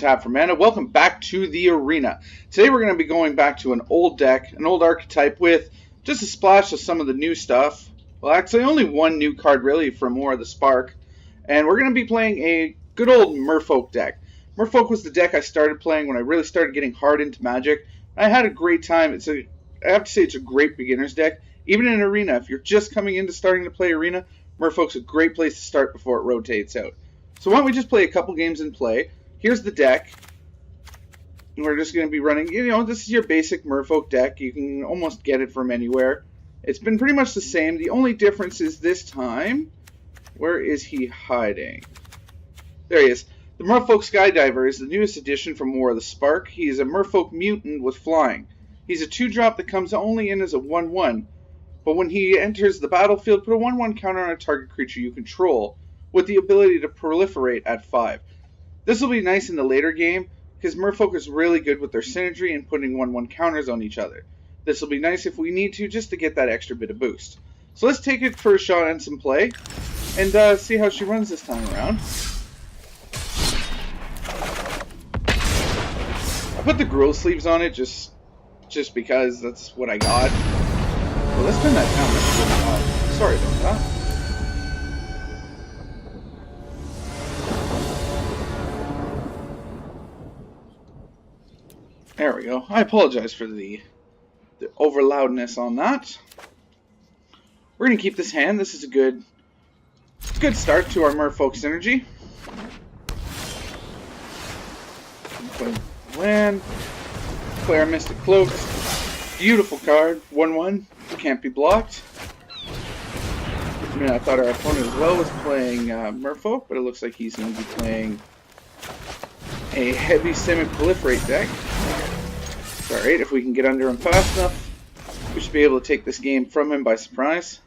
Tap for Mana. Welcome back to the arena. Today we're going to be going back to an old deck, an old archetype with just a splash of some of the new stuff. Well, actually only one new card really from more of the Spark. And we're going to be playing a good old Merfolk deck. Merfolk was the deck I started playing when I really started getting hard into Magic. I had a great time. I have to say it's a great beginner's deck. Even in Arena, if you're just coming into starting to play Arena, Merfolk's a great place to start before it rotates out. So why don't we just play a couple games in play. Here's the deck. We're just going to be running, this is your basic Merfolk deck. You can almost get it from anywhere. It's been pretty much the same. The only difference is this time, where is he hiding? There he is. The Merfolk Skydiver is the newest addition from War of the Spark. He is a Merfolk mutant with flying. He's a 2-drop that comes only in as a 1/1. But when he enters the battlefield, put a 1/1 counter on a target creature you control, with the ability to proliferate at 5. This will be nice in the later game, because Merfolk is really good with their synergy and putting 1/1 counters on each other. This will be nice if we need to, just to get that extra bit of boost. So let's take it for a shot and some play, and see how she runs this time around. I put the Gruul sleeves on it just because that's what I got. Well, let's turn that down. That's really loud. Sorry about that. There we go. I apologize for the over loudness on that. We're going to keep this hand. This is a good start to our Merfolk synergy. Play land. Play our Mystic Cloaks. Beautiful card. 1/1. Can't be blocked. I mean, I thought our opponent as well was playing Merfolk, but it looks like he's going to be playing a heavy Simic Proliferate deck. Alright, if we can get under him fast enough, we should be able to take this game from him by surprise.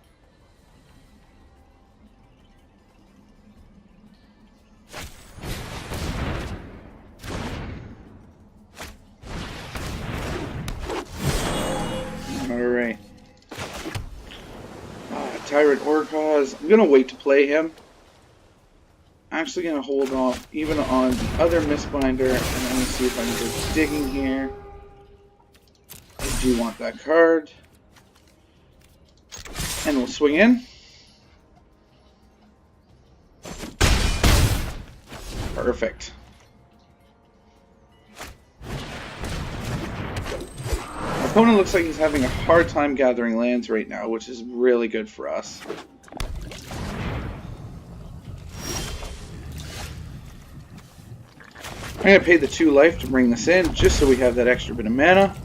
Alright. Tyrant Orcaz. I'm going to wait to play him. I'm actually going to hold off even on the other Mistbinder, and I'm going to see if I can go digging here. I do want that card. And we'll swing in. Perfect. Our opponent looks like he's having a hard time gathering lands right now, which is really good for us. I'm going to pay the 2 life to bring this in, just so we have that extra bit of mana.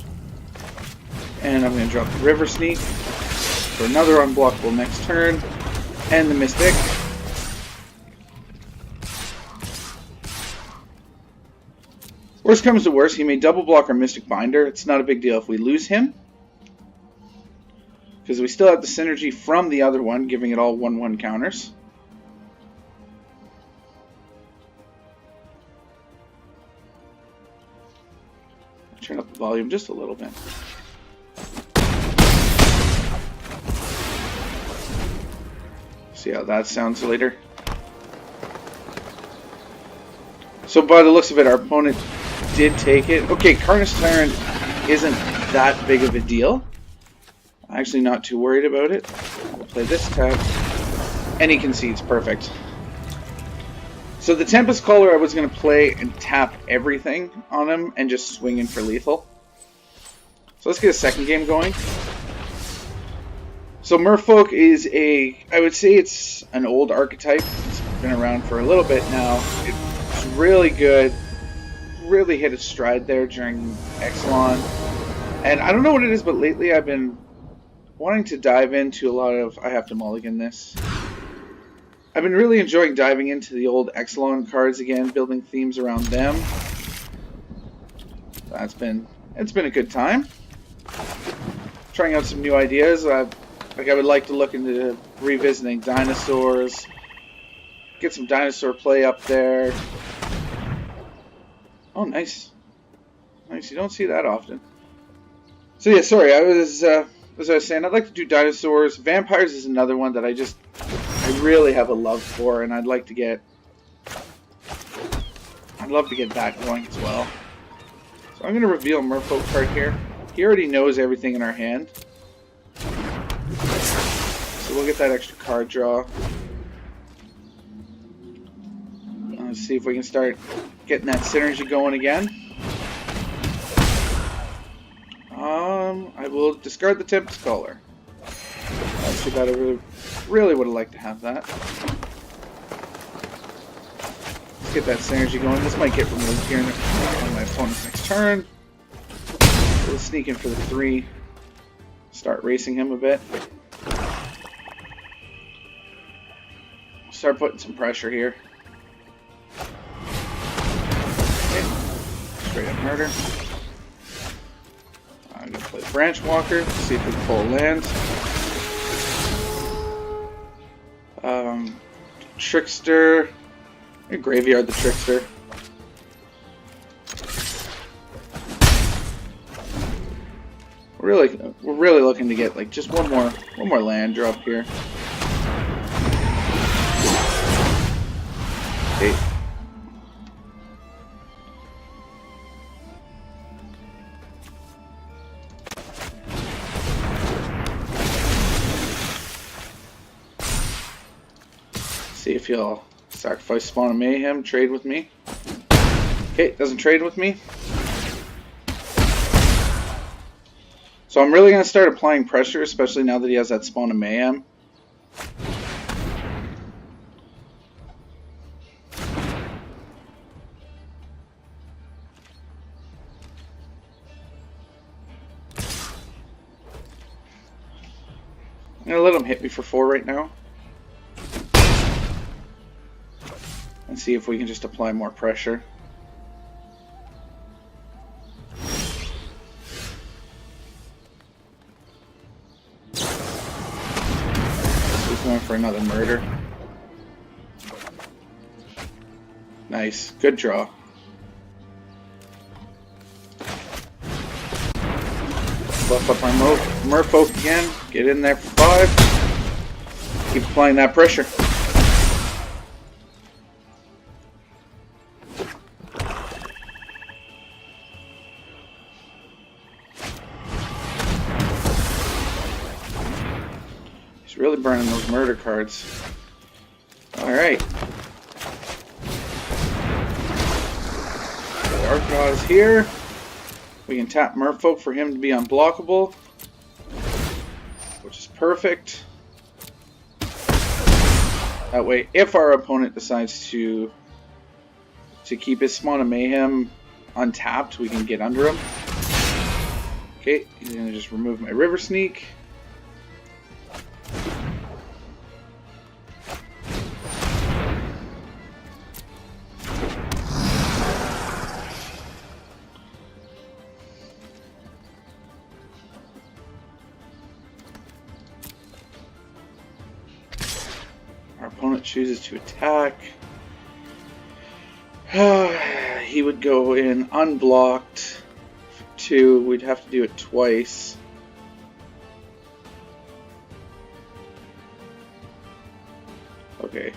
And I'm going to drop the River Sneak for another unblockable next turn. And the Mystic. Worst comes to worst, he may double block our Mystic Binder. It's not a big deal if we lose him, because we still have the synergy from the other one, giving it all 1/1 counters. Turn up the volume just a little bit. See how that sounds later. So by the looks of it, our opponent did take it. Okay, Carnage Tyrant isn't that big of a deal. I'm actually not too worried about it. We'll play this tap. And he concedes. Perfect. So the Tempest Caller I was going to play and tap everything on him and just swing in for lethal. So let's get a second game going. So Merfolk is I would say it's an old archetype. It's been around for a little bit now. It's really good. Really hit its stride there during Ixalan. And I don't know what it is, but lately I've been wanting to dive into a lot of... I have to mulligan this. I've been really enjoying diving into the old Ixalan cards again, building themes around them. It's been a good time. Trying out some new ideas. I would like to look into revisiting dinosaurs. Get some dinosaur play up there. Oh, nice. Nice, you don't see that often. So yeah, sorry, as I was saying, I'd like to do dinosaurs. Vampires is another one that I really have a love for, and I'd like to get I'd love to get that going as well. So I'm going to reveal Merfolk card here. He already knows everything in our hand. So we'll get that extra card draw. Let's see if we can start getting that synergy going again. I will discard the Tempest Caller. That's too bad. I really would have liked to have that. Let's get that synergy going. This might get removed here on my opponent's next turn. We'll sneak in for the 3. Start racing him a bit. Start putting some pressure here. Okay. Straight up murder. I'm going to play Branch Walker. See if we can pull a land. Trickster. Graveyard the Trickster. We're really looking to get like just one more land drop here. Okay. See if he'll sacrifice Spawn of Mayhem, trade with me. Okay, doesn't trade with me. So I'm really going to start applying pressure, especially now that he has that Spawn of Mayhem. I'm going to let him hit me for 4 right now. And see if we can just apply more pressure. He's going for another murder. Nice. Good draw. Buff up our Merfolk again. Get in there for 5. Keep applying that pressure. Really burning those murder cards. Alright. Arkaw is here. We can tap Merfolk for him to be unblockable, which is perfect. That way, if our opponent decides to keep his Spawn of Mayhem untapped, we can get under him. Okay, he's going to just remove my River Sneak. Our opponent chooses to attack. He would go in unblocked. 2. We'd have to do it twice. Okay.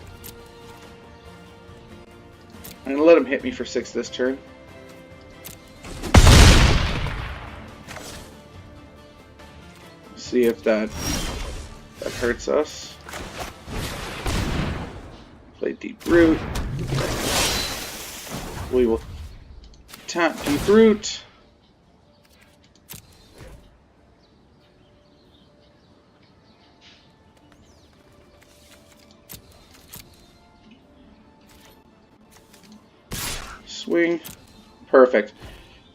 I'm gonna let him hit me for 6 this turn. See if that hurts us. Play Deep Root. We will tap Deep Root. Swing. Perfect.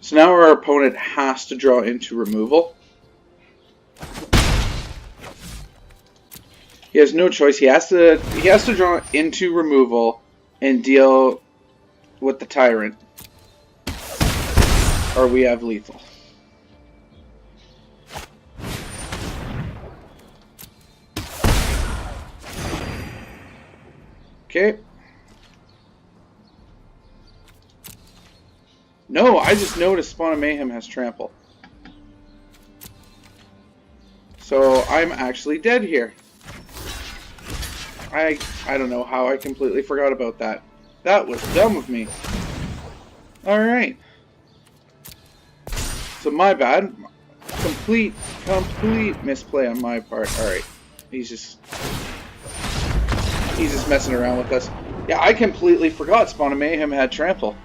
So now our opponent has to draw into removal. He has no choice. He has to draw into removal and deal with the Tyrant, or we have lethal. Okay. No, I just noticed Spawn of Mayhem has trample. So I'm actually dead here. I don't know how I completely forgot about that. That was dumb of me. Alright. So my bad. Complete misplay on my part. Alright. He's just messing around with us. Yeah, I completely forgot Spawn of Mayhem had trample.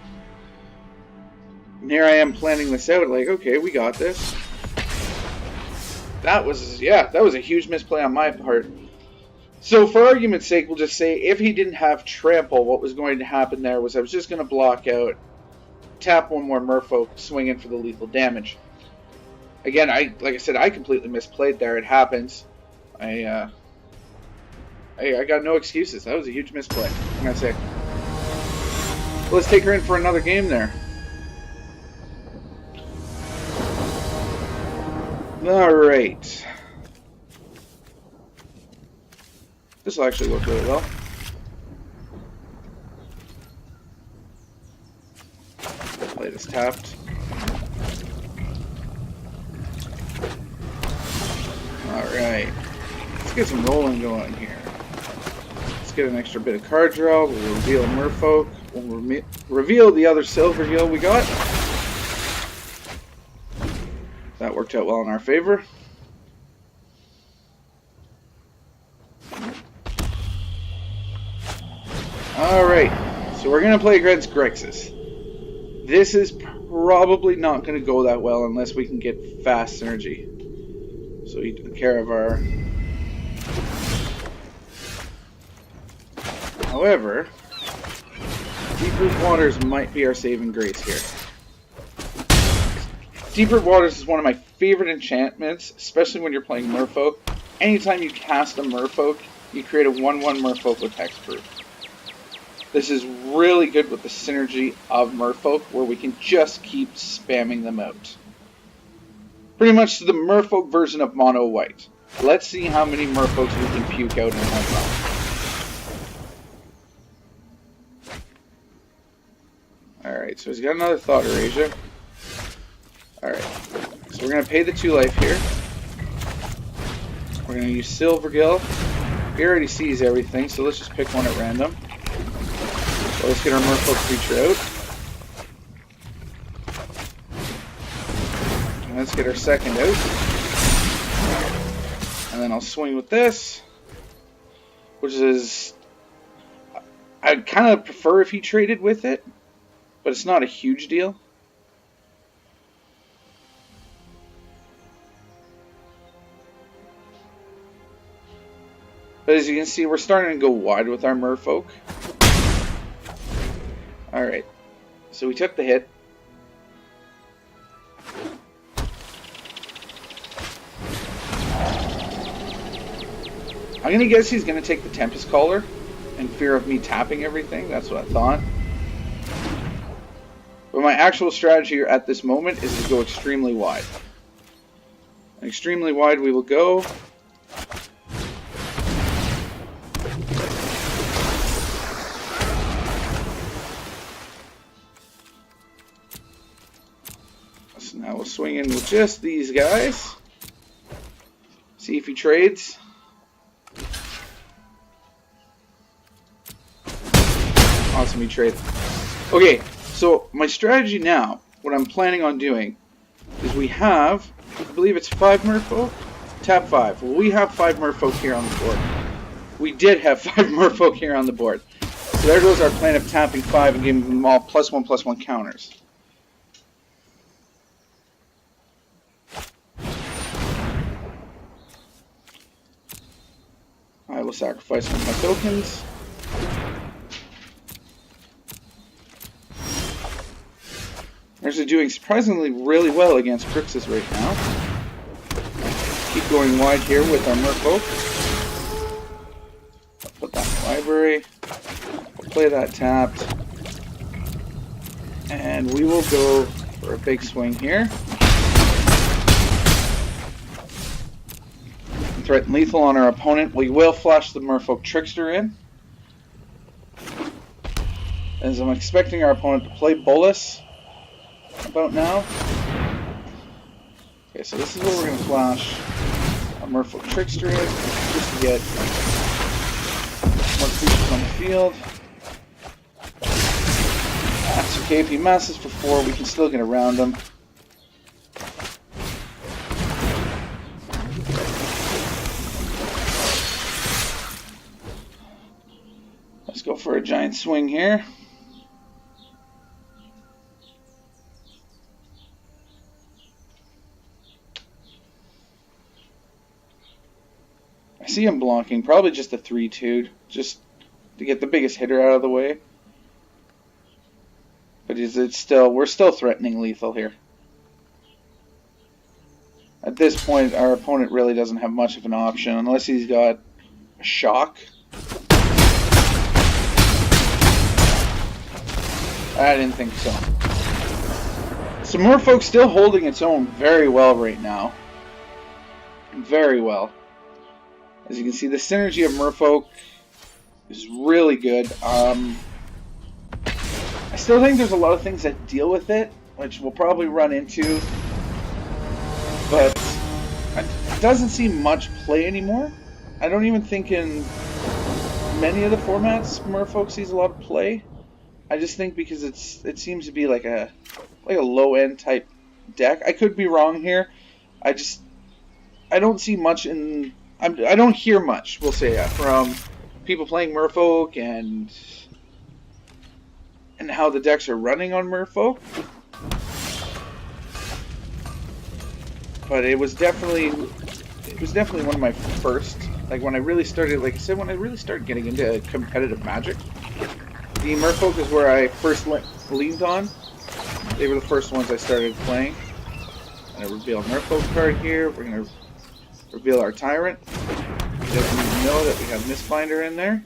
And here I am planning this out, like, okay, we got this. That was a huge misplay on my part. So for argument's sake, we'll just say if he didn't have trample, what was going to happen there was I was just going to block out, tap one more Merfolk, swing in for the lethal damage. Again, like I said, I completely misplayed there. It happens. I got no excuses. That was a huge misplay. I'm gonna say. Let's take her in for another game there. Alright. This will actually work really well. Play this tapped. Alright. Let's get some rolling going here. Let's get an extra bit of card draw. We'll reveal Merfolk. We'll reveal the other silver heal we got. That worked out well in our favor. Alright, so we're going to play against Grixis. This is probably not going to go that well unless we can get fast synergy. So we took care of our... However, Deep Root Waters might be our saving grace here. Deep Root Waters is one of my favorite enchantments, especially when you're playing Merfolk. Anytime you cast a Merfolk, you create a 1/1 Merfolk with Hexproof. This is really good with the synergy of Merfolk, where we can just keep spamming them out. Pretty much the Merfolk version of Mono White. Let's see how many Merfolks we can puke out in one round. Alright, so he's got another Thought Erasure. Alright, so we're going to pay the 2 life here. We're going to use Silvergill. He already sees everything, so let's just pick one at random. So let's get our Merfolk creature out. And let's get our second out. And then I'll swing with this. Which is... I'd kind of prefer if he traded with it. But it's not a huge deal. But as you can see, we're starting to go wide with our Merfolk. Alright, so we took the hit. I'm going to guess he's going to take the Tempest Caller in fear of me tapping everything. That's what I thought. But my actual strategy at this moment is to go extremely wide. And extremely wide we will go. So now we'll swing in with just these guys. See if he trades. Awesome, he traded. Okay. So my strategy now, what I'm planning on doing, is we have, I believe it's 5 Merfolk? Tap 5. Well, we have 5 Merfolk here on the board. We did have 5 Merfolk here on the board. So there goes our plan of tapping 5 and giving them all +1/+1 counters. I will sacrifice one of my tokens. Actually doing surprisingly really well against Grixis right now. Keep going wide here with our Merfolk. I'll put that in the library. We'll play that tapped. And we will go for a big swing here. Threaten lethal on our opponent. We will flash the Merfolk Trickster in. As I'm expecting our opponent to play Bolus about now. Okay, so this is where we're going to flash a Merfolk Trickster in, just to get more creatures on the field. That's Okay, if he masses for 4, we can still get around him. Let's go for a giant swing here. I see him blocking, probably just a 3-2, just to get the biggest hitter out of the way. But we're still threatening lethal here. At this point, our opponent really doesn't have much of an option, unless he's got a shock. I didn't think so. So Merfolk's still holding its own very well right now. Very well. As you can see, the synergy of Merfolk is really good. I still think there's a lot of things that deal with it, which we'll probably run into. But it doesn't seem much play anymore. I don't even think in many of the formats Merfolk sees a lot of play. I just think because it seems to be like a low end type deck. I could be wrong here. I don't see much in. I don't hear much, we'll say, from people playing Merfolk and how the decks are running on Merfolk. But it was definitely one of my first, like when I really started, like I said, when I really started getting into competitive Magic. The Merfolk is where I first leaned on. They were the first ones I started playing. I'm going to reveal a Merfolk card here. We're going to reveal our Tyrant. He doesn't even know that we have Mistbinder in there.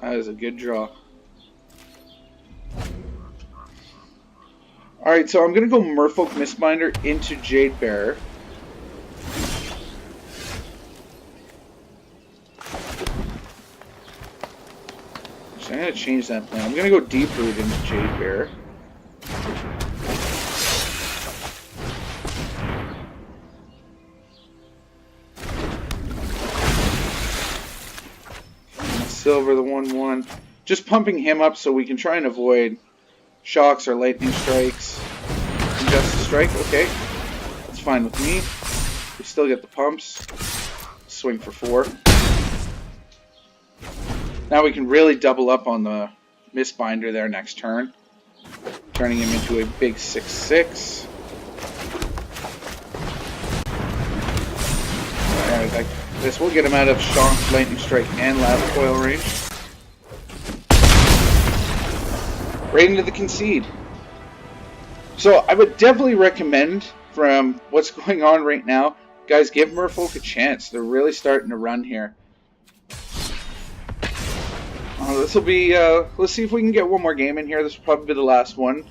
That is a good draw. Alright, so I'm going to go Merfolk Mistbinder into Jade Bearer. I'm going to change that plan. I'm going to go Deep Root into Jade Bearer. Silver the 1/1. Just pumping him up so we can try and avoid shocks or lightning strikes. Injustice Strike, okay. That's fine with me. We still get the pumps. Swing for 4. Now we can really double up on the Mistbinder there next turn. Turning him into a big 6/6. Alright, like this will get him out of shock, lightning strike, and lava coil range. Right into the concede. So I would definitely recommend, from what's going on right now, guys, give Merfolk a chance. They're really starting to run here. This will be, let's see if we can get one more game in here. This will probably be the last one.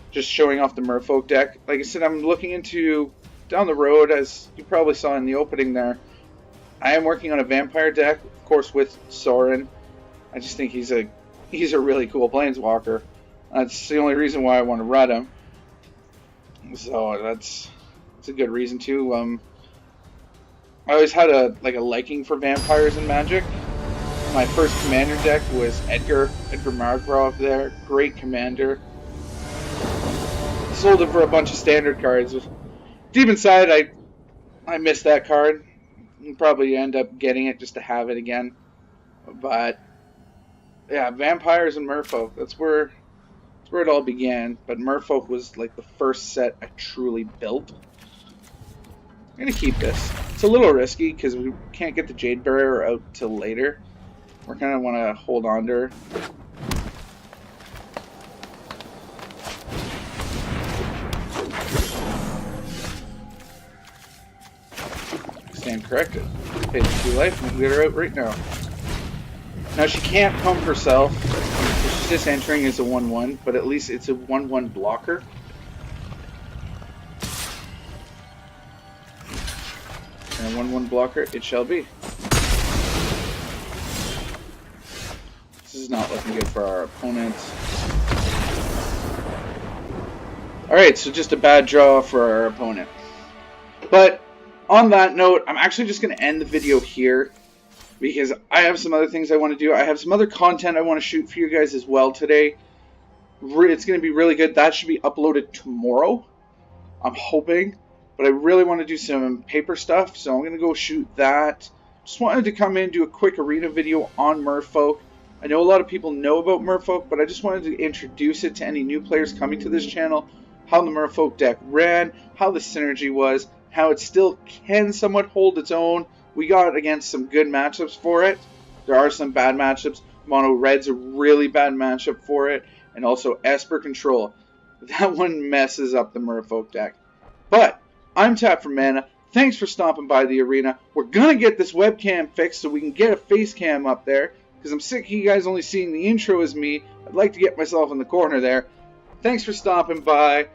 Just showing off the Merfolk deck. Like I said, I'm looking into, down the road, as you probably saw in the opening there, I am working on a Vampire deck, of course with Sorin. I just think he's a really cool Planeswalker. That's the only reason why I want to run him. So that's a good reason too. I always had a liking for vampires in Magic. My first commander deck was Edgar Margrove there. Great commander. Sold him for a bunch of standard cards. Deep inside, I missed that card. I'll probably end up getting it just to have it again. But yeah, vampires and Merfolk. That's where it all began. But Merfolk was like the first set I truly built. I'm gonna keep this. It's a little risky because we can't get the Jade Barrier out till later. We kind of want to hold on to her. Stand corrected. Pay the 2 life and we can get her out right now. Now she can't pump herself. She's just entering as a 1/1, but at least it's a 1/1 blocker. And a 1/1 blocker it shall be. This is not looking good for our opponents. Alright, so just a bad draw for our opponent. But on that note, I'm actually just going to end the video here. because I have some other things I want to do. I have some other content I want to shoot for you guys as well today. It's going to be really good. That should be uploaded tomorrow, I'm hoping. But I really want to do some paper stuff, so I'm going to go shoot that. Just wanted to come in, do a quick arena video on Merfolk. I know a lot of people know about Merfolk, but I just wanted to introduce it to any new players coming to this channel. How the Merfolk deck ran, how the synergy was, how it still can somewhat hold its own. We got against some good matchups for it. There are some bad matchups. Mono Red's a really bad matchup for it. And also Esper Control. That one messes up the Merfolk deck. But I'm Tap for Mana. Thanks for stopping by the arena. We're going to get this webcam fixed so we can get a face cam up there, because I'm sick of you guys only seeing the intro as me. I'd like to get myself in the corner there. Thanks for stopping by.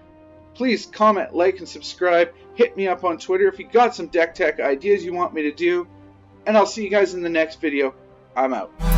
Please comment, like, and subscribe. Hit me up on Twitter if you got some deck tech ideas you want me to do. And I'll see you guys in the next video. I'm out.